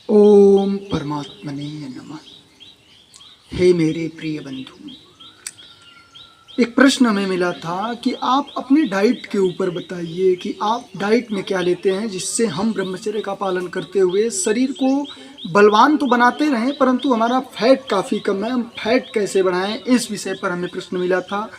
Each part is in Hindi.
ओम परमात्मने नमः। हे मेरे प्रिय बंधु, एक प्रश्न हमें मिला था कि आप अपनी डाइट के ऊपर बताइए कि आप डाइट में क्या लेते हैं जिससे हम ब्रह्मचर्य का पालन करते हुए शरीर को बलवान तो बनाते रहें परंतु हमारा फैट काफ़ी कम है, हम फैट कैसे बढ़ाएं, इस विषय पर हमें प्रश्न मिला था।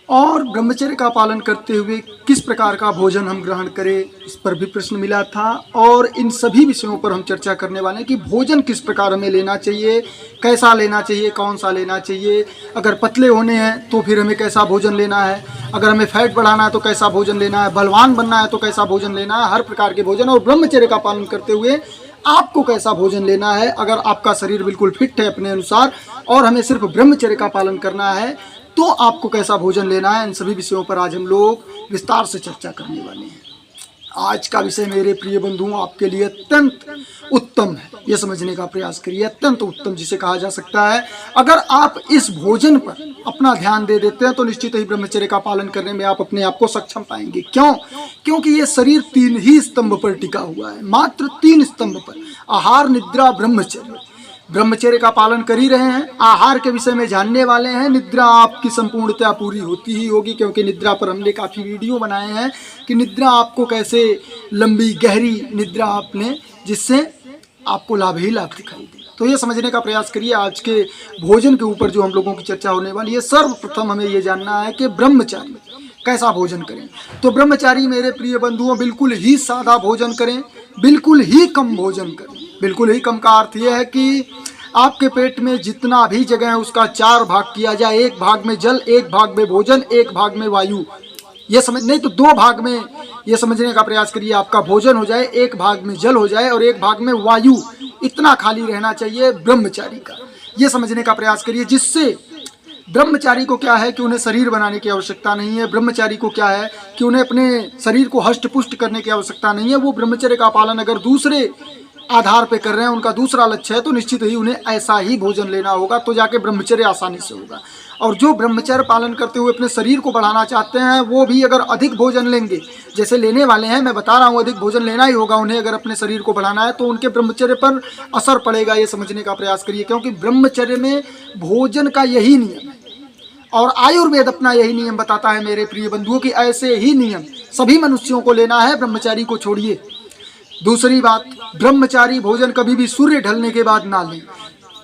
और ब्रह्मचर्य का पालन करते हुए किस प्रकार का भोजन हम ग्रहण करें, इस पर भी प्रश्न मिला था। और इन सभी विषयों पर हम चर्चा करने वाले हैं कि भोजन किस प्रकार हमें लेना चाहिए, कैसा लेना चाहिए, कौन सा लेना चाहिए। अगर पतले होने हैं तो फिर हमें कैसा भोजन लेना है, अगर हमें फैट बढ़ाना है तो कैसा भोजन लेना है, बलवान बनना है तो कैसा भोजन लेना है, हर प्रकार के भोजन। और ब्रह्मचर्य का पालन करते हुए आपको कैसा भोजन लेना है, अगर आपका शरीर बिल्कुल फिट है अपने अनुसार और हमें सिर्फ ब्रह्मचर्य का पालन करना है तो आपको कैसा भोजन लेना है। इन सभी विषयों पर आज हम लोग विस्तार से चर्चा करने वाले हैं। आज का विषय मेरे प्रिय बंधुओं आपके लिए अत्यंत उत्तम है, यह समझने का प्रयास करिए। अत्यंत उत्तम जिसे कहा जा सकता है। अगर आप इस भोजन पर अपना ध्यान दे देते हैं तो निश्चित ही ब्रह्मचर्य का पालन करने में आप अपने आप को सक्षम पाएंगे। क्यों? क्योंकि ये शरीर 3 ही स्तंभ पर टिका हुआ है, मात्र 3 स्तंभ पर। आहार, निद्रा, ब्रह्मचर्य। ब्रह्मचर्य का पालन कर ही रहे हैं, आहार के विषय में जानने वाले हैं, निद्रा आपकी संपूर्णतया पूरी होती ही होगी क्योंकि निद्रा पर हमने काफ़ी वीडियो बनाए हैं कि निद्रा आपको कैसे लंबी गहरी निद्रा आप लें जिससे आपको लाभ ही लाभ दिखाई दे। तो ये समझने का प्रयास करिए। आज के भोजन के ऊपर जो हम लोगों की चर्चा होने वाली है, सर्वप्रथम हमें ये जानना है कि ब्रह्मचारी कैसा भोजन करें। तो ब्रह्मचारी मेरे प्रिय बंधुओं बिल्कुल ही सादा भोजन करें, बिल्कुल ही कम भोजन करें। बिल्कुल ही कम का अर्थ यह है कि आपके पेट में जितना भी जगह है उसका 4 भाग किया जाए, 1 भाग में जल, 1 भाग में भोजन, 1 भाग में वायु। ये समझ नहीं तो 2 भाग में ये समझने का प्रयास करिए। आपका भोजन हो जाए, 1 भाग में जल हो जाए और 1 भाग में वायु, इतना खाली रहना चाहिए ब्रह्मचारी का। ये समझने का प्रयास करिए जिससे ब्रह्मचारी को क्या है कि उन्हें शरीर बनाने की आवश्यकता नहीं है। ब्रह्मचारी को क्या है कि उन्हें अपने शरीर को हष्ट पुष्ट करने की आवश्यकता नहीं है। वो ब्रह्मचर्य का पालन अगर दूसरे आधार पे कर रहे हैं, उनका दूसरा लक्ष्य है, तो निश्चित ही उन्हें ऐसा ही भोजन लेना होगा तो जाके ब्रह्मचर्य आसानी से होगा। और जो ब्रह्मचर्य पालन करते हुए अपने शरीर को बढ़ाना चाहते हैं वो भी अगर अधिक भोजन लेंगे, जैसे लेने वाले हैं, मैं बता रहा हूँ अधिक भोजन लेना ही होगा उन्हें अगर अपने शरीर को बढ़ाना है, तो उनके ब्रह्मचर्य पर असर पड़ेगा। ये समझने का प्रयास करिए क्योंकि ब्रह्मचर्य में भोजन का यही नियम है और आयुर्वेद अपना यही नियम बताता है मेरे प्रिय बंधुओं की ऐसे ही नियम सभी मनुष्यों को लेना है, ब्रह्मचारी को छोड़िए। दूसरी बात, ब्रह्मचारी भोजन कभी भी सूर्य ढलने के बाद ना लें।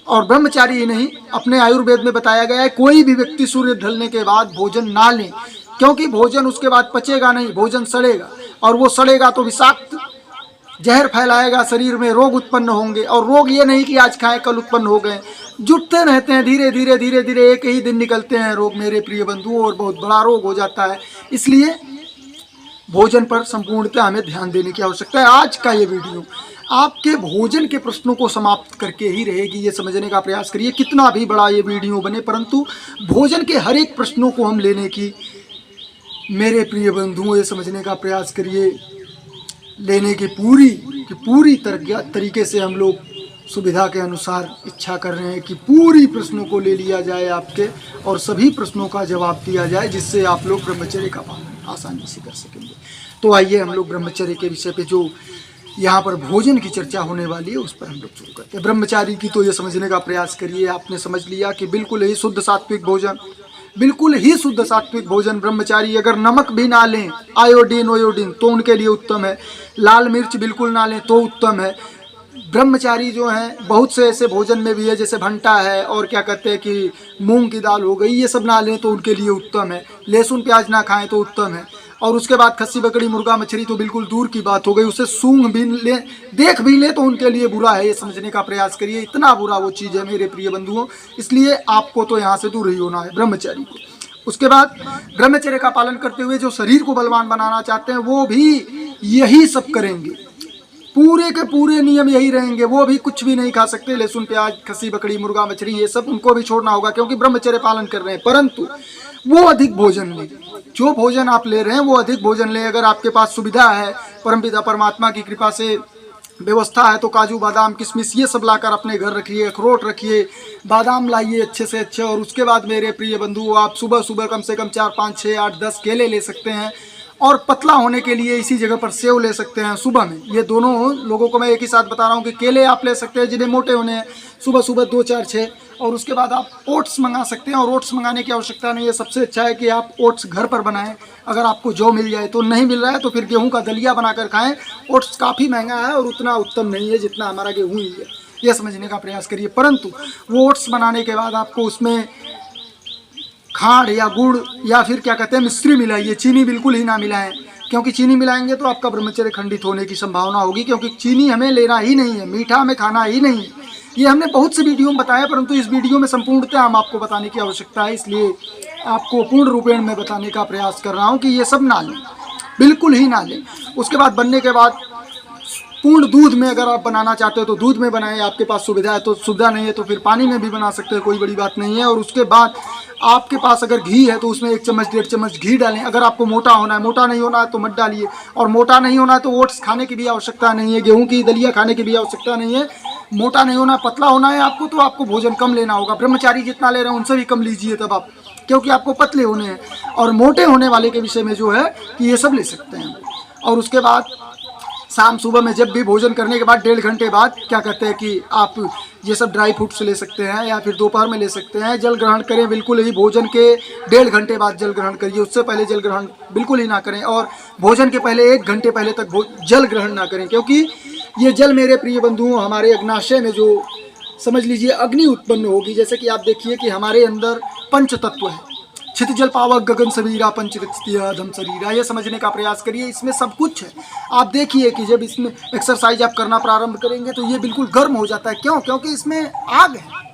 और ब्रह्मचारी ही नहीं, अपने आयुर्वेद में बताया गया है कोई भी व्यक्ति सूर्य ढलने के बाद भोजन ना लें क्योंकि भोजन उसके बाद पचेगा नहीं, भोजन सड़ेगा और वो सड़ेगा तो विषाक्त जहर फैलाएगा, शरीर में रोग उत्पन्न होंगे। और रोग ये नहीं कि आज खाएं कल उत्पन्न हो गए, जुटते रहते हैं, धीरे धीरे धीरे धीरे एक ही दिन निकलते हैं रोग मेरे प्रिय बंधुओं और बहुत बड़ा रोग हो जाता है। इसलिए भोजन पर संपूर्णतः हमें ध्यान देने की आवश्यकता है। आज का ये वीडियो आपके भोजन के प्रश्नों को समाप्त करके ही रहेगी। ये समझने का प्रयास करिए, कितना भी बड़ा ये वीडियो बने परंतु भोजन के हर एक प्रश्नों को हम लेने की मेरे प्रिय बंधुओं ये समझने का प्रयास करिए, लेने की पूरी तरीके से हम लोग सुविधा के अनुसार इच्छा कर रहे हैं कि पूरी प्रश्नों को ले लिया जाए आपके और सभी प्रश्नों का जवाब दिया जाए जिससे आप लोग ब्रह्मचर्य का पालन आसानी से कर सकेंगे। तो आइए हम लोग ब्रह्मचर्य के विषय पे जो यहाँ पर भोजन की चर्चा होने वाली है उस पर हम लोग शुरू करते हैं। ब्रह्मचारी की तो ये समझने का प्रयास करिए, आपने समझ लिया कि बिल्कुल ही शुद्ध सात्विक भोजन, बिल्कुल ही शुद्ध सात्विक भोजन। ब्रह्मचारी अगर नमक भी ना लें, आयोडीन तो उनके लिए उत्तम है, लाल मिर्च बिल्कुल ना लें तो उत्तम है। ब्रह्मचारी जो हैं बहुत से ऐसे भोजन में भी है जैसे भंटा है और क्या कहते हैं कि मूंग की दाल हो गई, ये सब ना लें तो उनके लिए उत्तम है। लहसुन प्याज ना खाएं तो उत्तम है। और उसके बाद खस्सी बकरी मुर्गा मछली तो बिल्कुल दूर की बात हो गई, उसे सूंघ भी ले, देख भी ले तो उनके लिए बुरा है। ये समझने का प्रयास करिए, इतना बुरा वो चीज़ है मेरे प्रिय बंधुओं, इसलिए आपको तो यहाँ से दूर ही होना है ब्रह्मचारी को। उसके बाद ब्रह्मचर्य का पालन करते हुए जो शरीर को बलवान बनाना चाहते हैं वो भी यही सब करेंगे, पूरे के पूरे नियम यही रहेंगे। वो भी कुछ भी नहीं खा सकते, लहसुन प्याज खस्सी बकरी मुर्गा मछली ये सब उनको भी छोड़ना होगा क्योंकि ब्रह्मचर्य पालन कर रहे हैं। परंतु वो अधिक भोजन लें, जो भोजन आप ले रहे हैं वो अधिक भोजन लें। अगर आपके पास सुविधा है, परमपिता परमात्मा की कृपा से व्यवस्था है तो काजू बादाम किशमिश ये सब लाकर अपने घर रखिए, अखरोट रखिए, बादाम लाइए अच्छे से अच्छे। और उसके बाद मेरे प्रिय बंधु आप सुबह सुबह कम से कम 4 5 6 8 10 केले ले सकते हैं और पतला होने के लिए इसी जगह पर सेव ले सकते हैं सुबह में। ये दोनों लोगों को मैं एक ही साथ बता रहा हूँ कि केले आप ले सकते हैं जिन्हें मोटे होने हैं, सुबह सुबह 2 4 6। और उसके बाद आप ओट्स मंगा सकते हैं, और ओट्स मंगाने की आवश्यकता नहीं है। सबसे अच्छा है कि आप ओट्स घर पर बनाएं। अगर आपको जौ मिल जाए तो, नहीं मिल रहा है तो फिर गेहूं का दलिया बनाकर खाएं। ओट्स काफ़ी महंगा है और उतना उत्तम नहीं है जितना हमारा गेहूं ही है, यह समझने का प्रयास करिए। परंतु वो ओट्स बनाने के बाद आपको उसमें खांड या गुड़ या फिर क्या कहते हैं मिश्री मिलाइए, चीनी बिल्कुल ही ना मिलाएं, क्योंकि चीनी मिलाएंगे तो आपका ब्रह्मचर्य खंडित होने की संभावना होगी। क्योंकि चीनी हमें लेना ही नहीं है, मीठा हमें खाना ही नहीं है। ये हमने बहुत से वीडियो में बताया, परंतु इस वीडियो में संपूर्णतः हम आपको बताने की आवश्यकता है, इसलिए आपको पूर्ण रूपेण में बताने का प्रयास कर रहा हूँ कि ये सब ना लें, बिल्कुल ही ना लें। उसके बाद बनने के बाद पूर्ण दूध में अगर आप बनाना चाहते हो तो दूध में बनाएं, आपके पास सुविधा है तो। सुविधा नहीं है तो फिर पानी में भी बना सकते हैं, कोई बड़ी बात नहीं है। और उसके बाद आपके पास अगर घी है तो उसमें 1 चम्मच 1.5 चम्मच घी डालें। अगर आपको मोटा होना है, मोटा नहीं होना है तो मत डालिए। और मोटा नहीं होना है तो ओट्स खाने की भी आवश्यकता नहीं है, गेहूं की दलिया खाने की भी आवश्यकता नहीं है। मोटा नहीं होना, पतला होना है आपको, तो आपको भोजन कम लेना होगा। ब्रह्मचारी जितना ले रहे हैं उनसे भी कम लीजिए तब आप, क्योंकि आपको पतले होने हैं। और मोटे होने वाले के विषय में जो है कि ये सब ले सकते हैं। और उसके बाद शाम सुबह में जब भी भोजन करने के बाद 1.5 घंटे बाद क्या कहते हैं कि आप ये सब ड्राई फ्रूट्स ले सकते हैं, या फिर दोपहर में ले सकते हैं। जल ग्रहण करें बिल्कुल ही भोजन के 1.5 घंटे बाद जल ग्रहण करिए, उससे पहले जल ग्रहण बिल्कुल ही ना करें। और भोजन के पहले 1 घंटे पहले तक जल ग्रहण ना करें, क्योंकि ये जल मेरे प्रिय बंधुओं हमारे अग्नाशय में जो समझ लीजिए अग्नि उत्पन्न होगी। जैसे कि आप देखिए कि हमारे अंदर पंच तत्व है, छित जल पावक गगन सबीरा पंचरक्षिया शरीरा, ये समझने का प्रयास करिए, इसमें सब कुछ है। आप देखिए कि जब इसमें एक्सरसाइज आप करना प्रारंभ करेंगे तो ये बिल्कुल गर्म हो जाता है। क्यों? क्योंकि इसमें आग है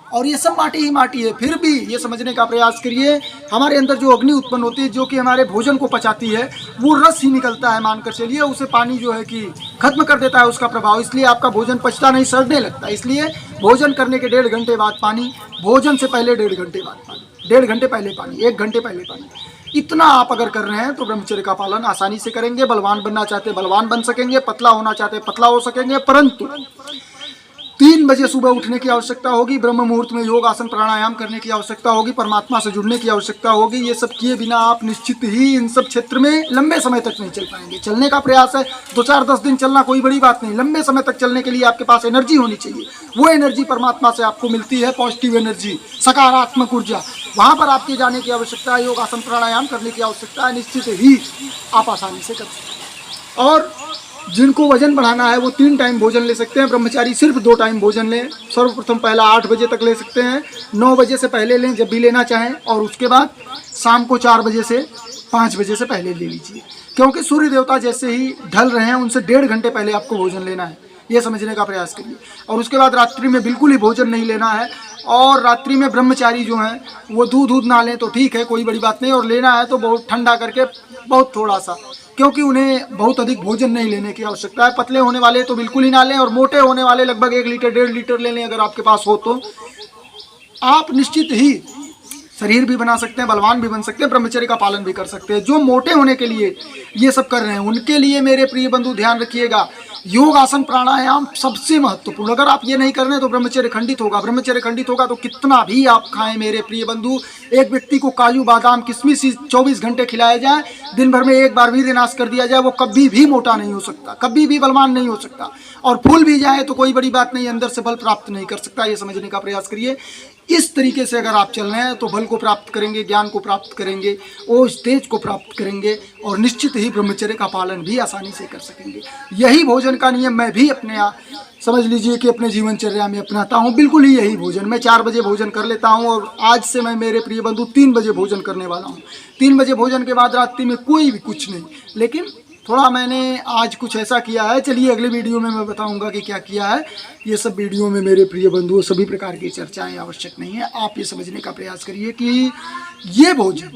और ये सब माटी ही माटी है। फिर भी ये समझने का प्रयास करिए, हमारे अंदर जो अग्नि उत्पन्न होती है जो कि हमारे भोजन को पचाती है, वो रस ही निकलता है, मानकर चलिए। उसे पानी जो है कि खत्म कर देता है उसका प्रभाव, इसलिए आपका भोजन पचता नहीं, सड़ने लगता है। इसलिए भोजन करने के 1.5 घंटे बाद पानी, भोजन से पहले 1.5 घंटे बाद पानी, 1.5 घंटे पहले पानी, 1 घंटे पहले पानी। इतना आप अगर कर रहे हैं तो ब्रह्मचर्य का पालन आसानी से करेंगे। बलवान बनना चाहते बलवान बन सकेंगे, पतला होना चाहते पतला हो सकेंगे। परंतु 3 बजे सुबह उठने की आवश्यकता होगी, ब्रह्म मुहूर्त में योग आसन प्राणायाम करने की आवश्यकता होगी, परमात्मा से जुड़ने की आवश्यकता होगी। ये सब किए बिना आप निश्चित ही इन सब क्षेत्र में लंबे समय तक नहीं चल पाएंगे। चलने का प्रयास है, 2 4 10 दिन चलना कोई बड़ी बात नहीं। लंबे समय तक चलने के लिए आपके पास एनर्जी होनी चाहिए। वो एनर्जी परमात्मा से आपको मिलती है, पॉजिटिव एनर्जी, सकारात्मक ऊर्जा। वहाँ पर आपके जाने की आवश्यकता है, योग आसन प्राणायाम करने की आवश्यकता है। निश्चित ही आप आसानी से कर सकते हैं। और जिनको वजन बढ़ाना है वो 3 टाइम भोजन ले सकते हैं। ब्रह्मचारी सिर्फ 2 टाइम भोजन लें। सर्वप्रथम पहला 8 बजे तक ले सकते हैं, 9 बजे से पहले लें जब भी लेना चाहें, और उसके बाद शाम को 4 बजे से 5 बजे से पहले ले लीजिए। क्योंकि सूर्य देवता जैसे ही ढल रहे हैं उनसे 1.5 घंटे पहले आपको भोजन लेना है, ये समझने का प्रयास करिए। और उसके बाद रात्रि में बिल्कुल ही भोजन नहीं लेना है। और रात्रि में ब्रह्मचारी जो हैं वो दूध ना लें तो ठीक है, कोई बड़ी बात नहीं। और लेना है तो बहुत ठंडा करके, बहुत थोड़ा सा, क्योंकि उन्हें बहुत अधिक भोजन नहीं लेने की आवश्यकता है। पतले होने वाले तो बिल्कुल ही ना लें, और मोटे होने वाले लगभग 1 लीटर 1.5 लीटर ले लें अगर आपके पास हो तो। आप निश्चित ही शरीर भी बना सकते हैं, बलवान भी बन सकते हैं, ब्रह्मचर्य का पालन भी कर सकते हैं। जो मोटे होने के लिए ये सब कर रहे हैं उनके लिए मेरे प्रिय बंधु ध्यान रखिएगा, योग आसन प्राणायाम सबसे महत्वपूर्ण। अगर आप ये नहीं कर रहे हैं तो ब्रह्मचर्य खंडित होगा। ब्रह्मचर्य खंडित होगा तो कितना भी आप खाएं मेरे प्रिय बंधु, एक व्यक्ति को काजू बादाम किशमिश 24 घंटे खिलाया जाए, दिन भर में एक बार वीर्य नाश कर दिया जाए, वो कभी भी मोटा नहीं हो सकता, कभी भी बलवान नहीं हो सकता। और फूल भी जाए तो कोई बड़ी बात नहीं, अंदर से बल प्राप्त नहीं कर सकता। ये समझने का प्रयास करिए। इस तरीके से अगर आप चल रहे हैं तो बल को प्राप्त करेंगे, ज्ञान को प्राप्त करेंगे, ओज तेज को प्राप्त करेंगे, और निश्चित ही ब्रह्मचर्य का पालन भी आसानी से कर सकेंगे। यही भोजन का नियम मैं भी अपने समझ लीजिए कि अपने जीवनचर्या में अपनाता हूँ। बिल्कुल ही यही भोजन, मैं 4 बजे भोजन कर लेता हूँ, और आज से मैं मेरे प्रिय बंधु 3 बजे भोजन करने वाला हूँ। 3 बजे भोजन के बाद रात्रि में कोई भी कुछ नहीं, लेकिन थोड़ा मैंने आज कुछ ऐसा किया है। चलिए अगले वीडियो में मैं बताऊंगा कि क्या किया है। ये सब वीडियो में मेरे प्रिय बंधुओं सभी प्रकार की चर्चाएं आवश्यक नहीं है। आप ये समझने का प्रयास करिए कि ये भोजन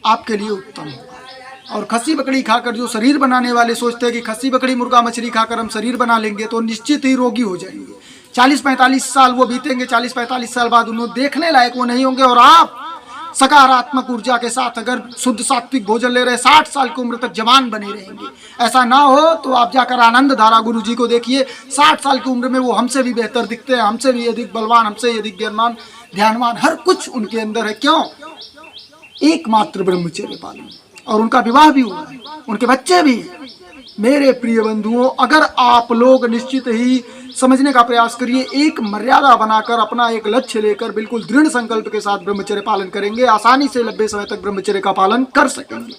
आपके लिए उत्तम होगा। और खस्सी बकरी खाकर जो शरीर बनाने वाले सोचते हैं कि खस्सी बकरी मुर्गा मछली खाकर हम शरीर बना लेंगे तो निश्चित ही रोगी हो जाएंगे। 40-45 साल वो बीतेंगे, 40-45 साल बाद उन्हें देखने लायक वो नहीं होंगे। और आप सकारात्मक ऊर्जा के साथ अगर शुद्ध सात्विक भोजन ले रहे 60 साल की उम्र तक जवान बने रहेंगे। ऐसा ना हो तो आप जाकर आनंद धारा गुरु जी को देखिए, 60 साल की उम्र में वो हमसे भी बेहतर दिखते हैं, हमसे भी अधिक बलवान, हमसे भी अधिक ज्ञानवान, ध्यानवान, हर कुछ उनके अंदर है। क्यों? एकमात्र ब्रह्मचर्य पालन। और उनका विवाह भी हुआ है, उनके बच्चे भी हैं। मेरे प्रिय बंधुओं, अगर आप लोग निश्चित ही समझने का प्रयास करिए, एक मर्यादा बनाकर अपना एक लक्ष्य लेकर बिल्कुल दृढ़ संकल्प के साथ ब्रह्मचर्य पालन करेंगे, आसानी से लंबे समय तक ब्रह्मचर्य का पालन कर सकेंगे।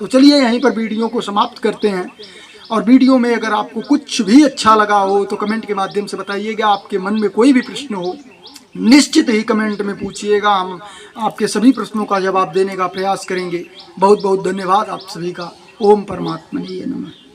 तो चलिए यहीं पर वीडियो को समाप्त करते हैं। और वीडियो में अगर आपको कुछ भी अच्छा लगा हो तो कमेंट के माध्यम से बताइएगा। आपके मन में कोई भी प्रश्न हो निश्चित ही कमेंट में पूछिएगा, हम आपके सभी प्रश्नों का जवाब देने का प्रयास करेंगे। बहुत बहुत धन्यवाद आप सभी का। ओम परमात्मने नमः।